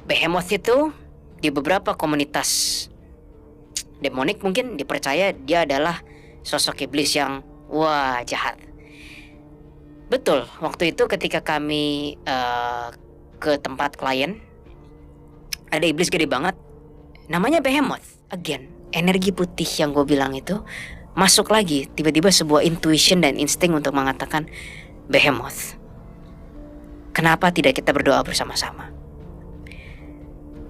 Behemoth itu di beberapa komunitas demonik mungkin dipercaya dia adalah sosok iblis yang wah jahat. Betul, waktu itu ketika kami ke tempat klien, ada iblis gede banget, namanya Behemoth. Again, energi putih yang gue bilang itu masuk lagi, tiba-tiba sebuah intuition dan insting untuk mengatakan Behemoth, kenapa tidak kita berdoa bersama-sama?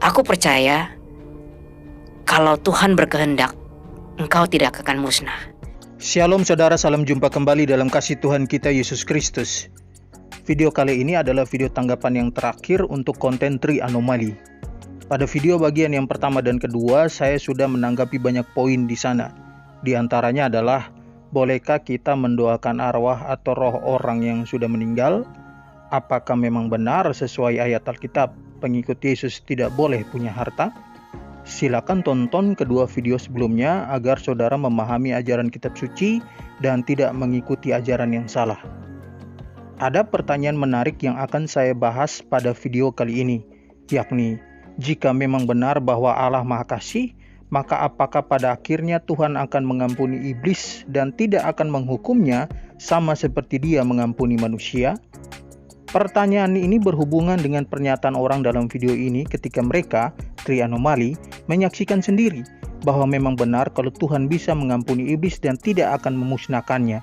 Aku percaya kalau Tuhan berkehendak, engkau tidak akan musnah. Shalom saudara, salam jumpa kembali dalam kasih Tuhan kita Yesus Kristus. Video kali ini adalah video tanggapan yang terakhir untuk konten Tri Anomali. Pada video bagian yang pertama dan kedua, saya sudah menanggapi banyak poin di sana. Di antaranya adalah, bolehkah kita mendoakan arwah atau roh orang yang sudah meninggal? Apakah memang benar sesuai ayat Alkitab, pengikut Yesus tidak boleh punya harta? Silakan tonton kedua video sebelumnya agar saudara memahami ajaran kitab suci dan tidak mengikuti ajaran yang salah. Ada pertanyaan menarik yang akan saya bahas pada video kali ini, yakni, jika memang benar bahwa Allah Maha Kasih, maka apakah pada akhirnya Tuhan akan mengampuni iblis dan tidak akan menghukumnya sama seperti Dia mengampuni manusia? Pertanyaan ini berhubungan dengan pernyataan orang dalam video ini ketika mereka, Tri Anomali, menyaksikan sendiri bahwa memang benar kalau Tuhan bisa mengampuni iblis dan tidak akan memusnahkannya.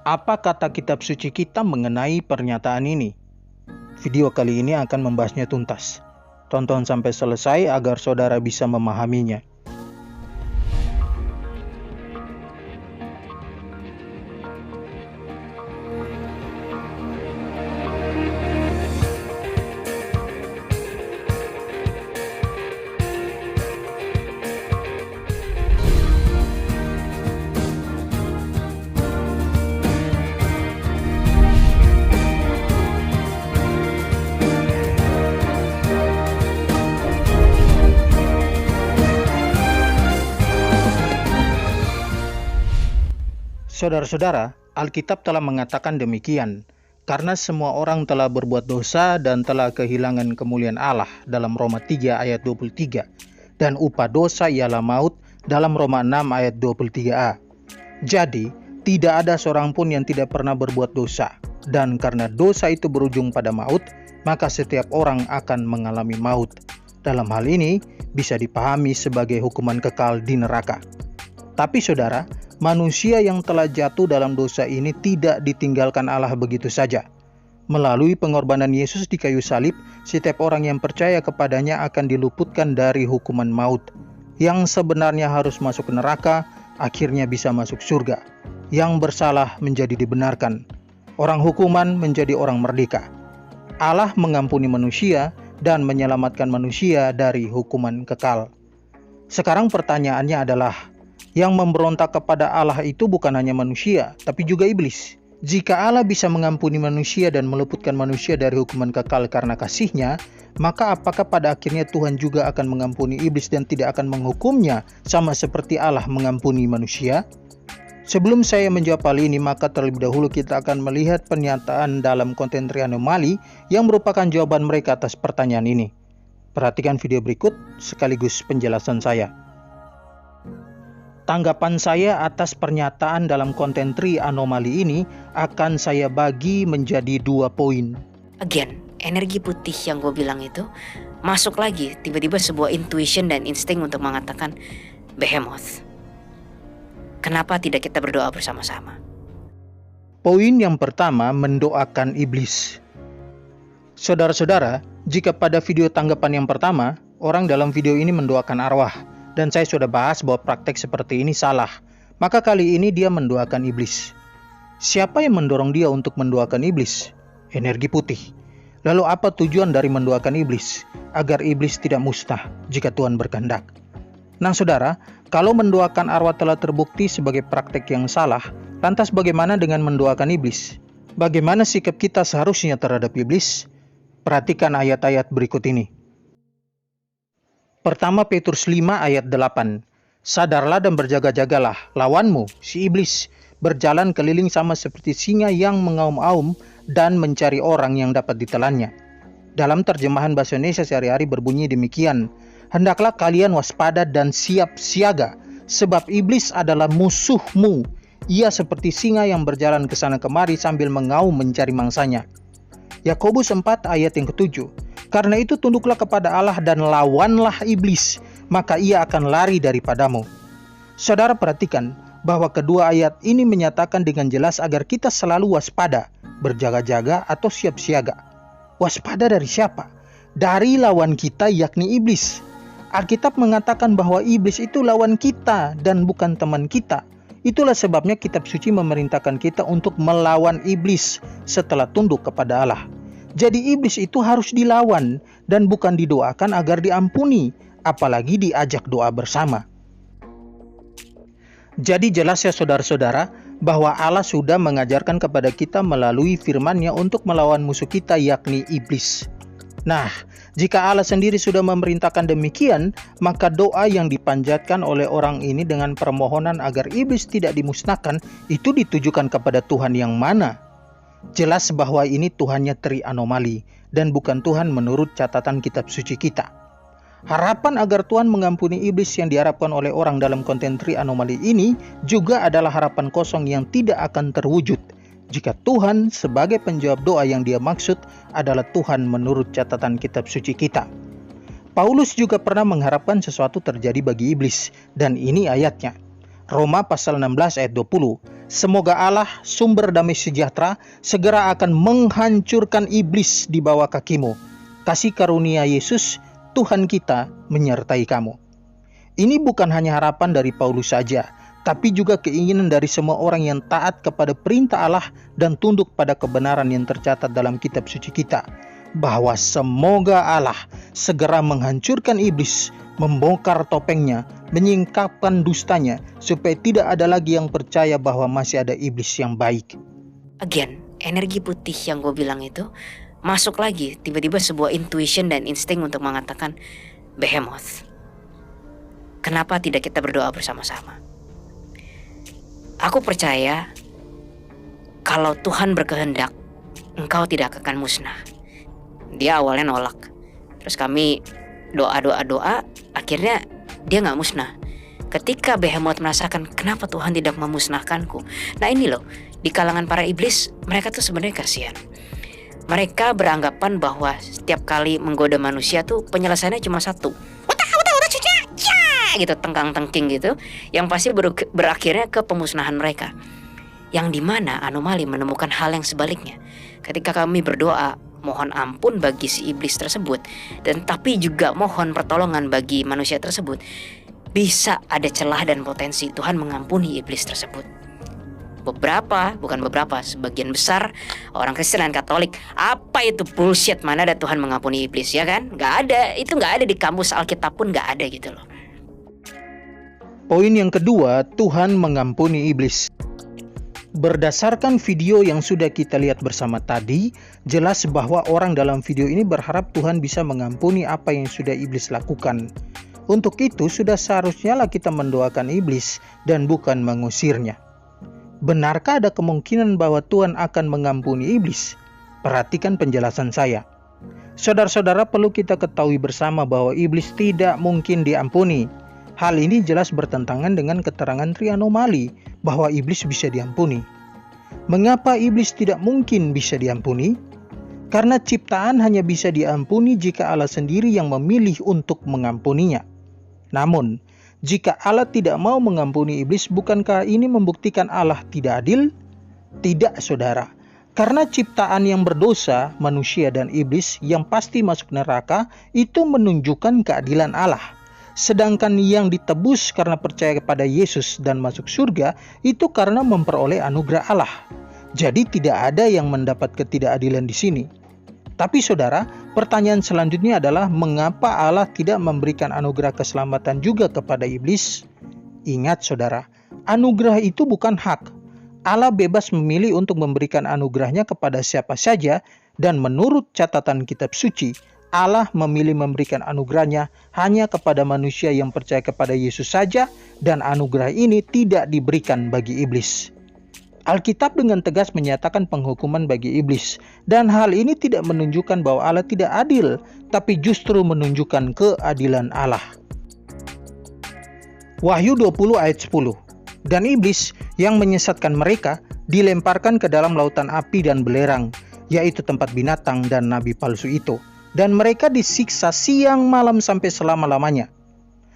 Apa kata kitab suci kita mengenai pernyataan ini? Video kali ini akan membahasnya tuntas. Tonton sampai selesai agar saudara bisa memahaminya. Saudara-saudara, Alkitab telah mengatakan demikian, karena semua orang telah berbuat dosa dan telah kehilangan kemuliaan Allah dalam Roma 3 ayat 23, dan upah dosa ialah maut dalam Roma 6 ayat 23a. Jadi, tidak ada seorang pun yang tidak pernah berbuat dosa, dan karena dosa itu berujung pada maut, maka setiap orang akan mengalami maut. Dalam hal ini, bisa dipahami sebagai hukuman kekal di neraka. Tapi saudara, manusia yang telah jatuh dalam dosa ini tidak ditinggalkan Allah begitu saja. Melalui pengorbanan Yesus di kayu salib, setiap orang yang percaya kepadanya akan diluputkan dari hukuman maut. Yang sebenarnya harus masuk ke neraka, akhirnya bisa masuk surga. Yang bersalah menjadi dibenarkan. Orang hukuman menjadi orang merdeka. Allah mengampuni manusia dan menyelamatkan manusia dari hukuman kekal. Sekarang pertanyaannya adalah, yang memberontak kepada Allah itu bukan hanya manusia, tapi juga iblis. Jika Allah bisa mengampuni manusia dan meluputkan manusia dari hukuman kekal karena kasih-Nya, maka apakah pada akhirnya Tuhan juga akan mengampuni iblis dan tidak akan menghukumnya sama seperti Allah mengampuni manusia? Sebelum saya menjawab hal ini, maka terlebih dahulu kita akan melihat pernyataan dalam konten Tri Anomali yang merupakan jawaban mereka atas pertanyaan ini. Perhatikan video berikut sekaligus penjelasan saya. Tanggapan saya atas pernyataan dalam konten Tri Anomali ini akan saya bagi menjadi 2 poin. Again, energi putih yang gue bilang itu masuk lagi, tiba-tiba sebuah intuition dan insting untuk mengatakan Behemoth, kenapa tidak kita berdoa bersama-sama? Poin yang pertama, mendoakan iblis. Saudara-saudara, jika pada video tanggapan yang pertama, orang dalam video ini mendoakan arwah, dan saya sudah bahas bahwa praktek seperti ini salah, maka kali ini dia mendoakan iblis. Siapa yang mendorong dia untuk mendoakan iblis? Energi putih. Lalu apa tujuan dari mendoakan iblis? Agar iblis tidak musnah jika Tuhan berkehendak. Nah saudara, kalau mendoakan arwah telah terbukti sebagai praktek yang salah, lantas bagaimana dengan mendoakan iblis? Bagaimana sikap kita seharusnya terhadap iblis? Perhatikan ayat-ayat berikut ini. Pertama Petrus 5 ayat 8. Sadarlah dan berjaga-jagalah, lawanmu, si iblis, berjalan keliling sama seperti singa yang mengaum-aum dan mencari orang yang dapat ditelannya. Dalam terjemahan bahasa Indonesia sehari-hari berbunyi demikian, hendaklah kalian waspada dan siap siaga, sebab iblis adalah musuhmu. Ia seperti singa yang berjalan ke sana kemari sambil mengaum mencari mangsanya. Yakobus 4 ayat yang ke-7. Karena itu tunduklah kepada Allah dan lawanlah iblis, maka ia akan lari daripadamu. Saudara perhatikan bahwa kedua ayat ini menyatakan dengan jelas agar kita selalu waspada, berjaga-jaga atau siap siaga. Waspada dari siapa? Dari lawan kita, yakni iblis. Alkitab mengatakan bahwa iblis itu lawan kita dan bukan teman kita. Itulah sebabnya kitab suci memerintahkan kita untuk melawan iblis setelah tunduk kepada Allah. Jadi iblis itu harus dilawan dan bukan didoakan agar diampuni, apalagi diajak doa bersama. Jadi jelas ya saudara-saudara, bahwa Allah sudah mengajarkan kepada kita melalui firman-Nya untuk melawan musuh kita, yakni iblis. Nah, jika Allah sendiri sudah memerintahkan demikian, maka doa yang dipanjatkan oleh orang ini dengan permohonan agar iblis tidak dimusnahkan, itu ditujukan kepada Tuhan yang mana? Jelas bahwa ini Tuhannya tri-anomali, dan bukan Tuhan menurut catatan kitab suci kita. Harapan agar Tuhan mengampuni iblis yang diharapkan oleh orang dalam konten tri-anomali ini juga adalah harapan kosong yang tidak akan terwujud jika Tuhan sebagai penjawab doa yang Dia maksud adalah Tuhan menurut catatan kitab suci kita. Paulus juga pernah mengharapkan sesuatu terjadi bagi iblis, dan ini ayatnya. Roma pasal 16 ayat 20. Semoga Allah, sumber damai sejahtera, segera akan menghancurkan iblis di bawah kakimu. Kasih karunia Yesus, Tuhan kita, menyertai kamu. Ini bukan hanya harapan dari Paulus saja, tapi juga keinginan dari semua orang yang taat kepada perintah Allah dan tunduk pada kebenaran yang tercatat dalam kitab suci kita, bahwa semoga Allah segera menghancurkan iblis, membongkar topengnya, menyingkapkan dustanya, supaya tidak ada lagi yang percaya bahwa masih ada iblis yang baik. Again, energi putih yang gue bilang itu masuk lagi, tiba-tiba sebuah intuition dan insting untuk mengatakan, Behemoth, kenapa tidak kita berdoa bersama-sama? Aku percaya kalau Tuhan berkehendak, engkau tidak akan musnah. Dia awalnya nolak, terus kami doa, akhirnya dia gak musnah. Ketika Behemoth merasakan kenapa Tuhan tidak memusnahkanku. Nah ini loh, di kalangan para iblis, mereka tuh sebenarnya kasihan. Mereka beranggapan bahwa setiap kali menggoda manusia tuh penyelesaiannya cuma satu, gitu, tengkang-tengking gitu, yang pasti berakhirnya ke pemusnahan mereka. Yang dimana anomali menemukan hal yang sebaliknya. Ketika kami berdoa mohon ampun bagi si iblis tersebut, dan tapi juga mohon pertolongan bagi manusia tersebut, bisa ada celah dan potensi Tuhan mengampuni iblis tersebut. Sebagian besar orang Kristen dan Katolik, apa itu bullshit, mana ada Tuhan mengampuni iblis, ya kan? Gak ada, itu gak ada di kamus Alkitab pun gak ada gitu loh. Poin yang kedua, Tuhan mengampuni iblis. Berdasarkan video yang sudah kita lihat bersama tadi, jelas bahwa orang dalam video ini berharap Tuhan bisa mengampuni apa yang sudah iblis lakukan. Untuk itu, sudah seharusnya lah kita mendoakan iblis dan bukan mengusirnya. Benarkah ada kemungkinan bahwa Tuhan akan mengampuni iblis? Perhatikan penjelasan saya. Saudara-saudara, perlu kita ketahui bersama bahwa iblis tidak mungkin diampuni. Hal ini jelas bertentangan dengan keterangan tri-anomali bahwa iblis bisa diampuni. Mengapa iblis tidak mungkin bisa diampuni? Karena ciptaan hanya bisa diampuni jika Allah sendiri yang memilih untuk mengampuninya. Namun, jika Allah tidak mau mengampuni iblis, bukankah ini membuktikan Allah tidak adil? Tidak, saudara. Karena ciptaan yang berdosa, manusia dan iblis yang pasti masuk neraka, itu menunjukkan keadilan Allah. Sedangkan yang ditebus karena percaya kepada Yesus dan masuk surga, itu karena memperoleh anugerah Allah. Jadi tidak ada yang mendapat ketidakadilan di sini. Tapi saudara, pertanyaan selanjutnya adalah mengapa Allah tidak memberikan anugerah keselamatan juga kepada iblis? Ingat saudara, anugerah itu bukan hak. Allah bebas memilih untuk memberikan anugerahnya kepada siapa saja, dan menurut catatan kitab suci, Allah memilih memberikan anugerahnya hanya kepada manusia yang percaya kepada Yesus saja, dan anugerah ini tidak diberikan bagi iblis. Alkitab dengan tegas menyatakan penghukuman bagi iblis, dan hal ini tidak menunjukkan bahwa Allah tidak adil, tapi justru menunjukkan keadilan Allah. Wahyu 20 ayat 10. Dan iblis yang menyesatkan mereka dilemparkan ke dalam lautan api dan belerang, yaitu tempat binatang dan nabi palsu itu, dan mereka disiksa siang malam sampai selama-lamanya.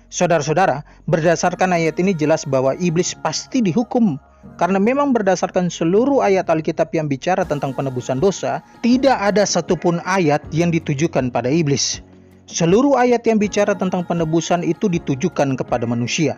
Saudara-saudara, berdasarkan ayat ini jelas bahwa iblis pasti dihukum, karena memang berdasarkan seluruh ayat Alkitab yang bicara tentang penebusan dosa, tidak ada satupun ayat yang ditujukan pada iblis. Seluruh ayat yang bicara tentang penebusan itu ditujukan kepada manusia.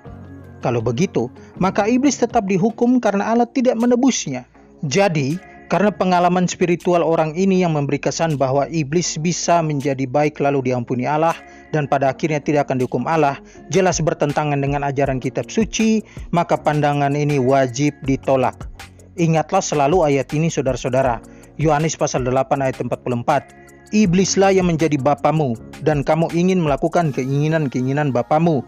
Kalau begitu, maka iblis tetap dihukum karena Allah tidak menebusnya. Jadi, karena pengalaman spiritual orang ini yang memberi kesan bahwa iblis bisa menjadi baik lalu diampuni Allah dan pada akhirnya tidak akan dihukum Allah, jelas bertentangan dengan ajaran kitab suci, maka pandangan ini wajib ditolak. Ingatlah selalu ayat ini saudara-saudara. Yohanes pasal 8 ayat 44. Iblislah yang menjadi bapamu dan kamu ingin melakukan keinginan-keinginan bapamu.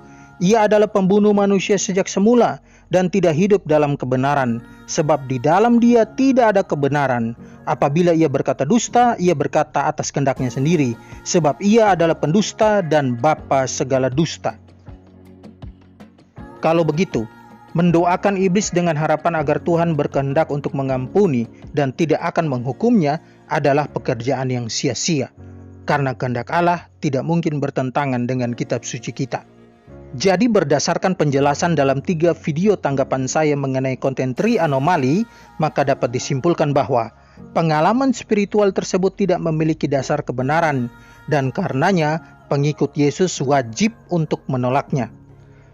Ia adalah pembunuh manusia sejak semula dan tidak hidup dalam kebenaran, sebab di dalam dia tidak ada kebenaran. Apabila ia berkata dusta, ia berkata atas kehendaknya sendiri, sebab ia adalah pendusta dan bapa segala dusta. Kalau begitu, mendoakan iblis dengan harapan agar Tuhan berkehendak untuk mengampuni dan tidak akan menghukumnya adalah pekerjaan yang sia-sia, karena kehendak Allah tidak mungkin bertentangan dengan kitab suci kita. Jadi berdasarkan penjelasan dalam 3 video tanggapan saya mengenai konten tri anomali, maka dapat disimpulkan bahwa pengalaman spiritual tersebut tidak memiliki dasar kebenaran, dan karenanya pengikut Yesus wajib untuk menolaknya.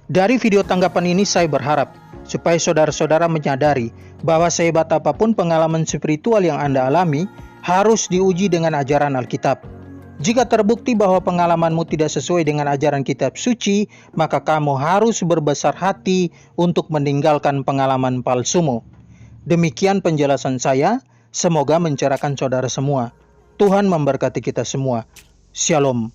Dari video tanggapan ini saya berharap supaya saudara-saudara menyadari bahwa sehebat apapun pengalaman spiritual yang Anda alami harus diuji dengan ajaran Alkitab. Jika terbukti bahwa pengalamanmu tidak sesuai dengan ajaran kitab suci, maka kamu harus berbesar hati untuk meninggalkan pengalaman palsumu. Demikian penjelasan saya, semoga mencerahkan saudara semua. Tuhan memberkati kita semua. Shalom.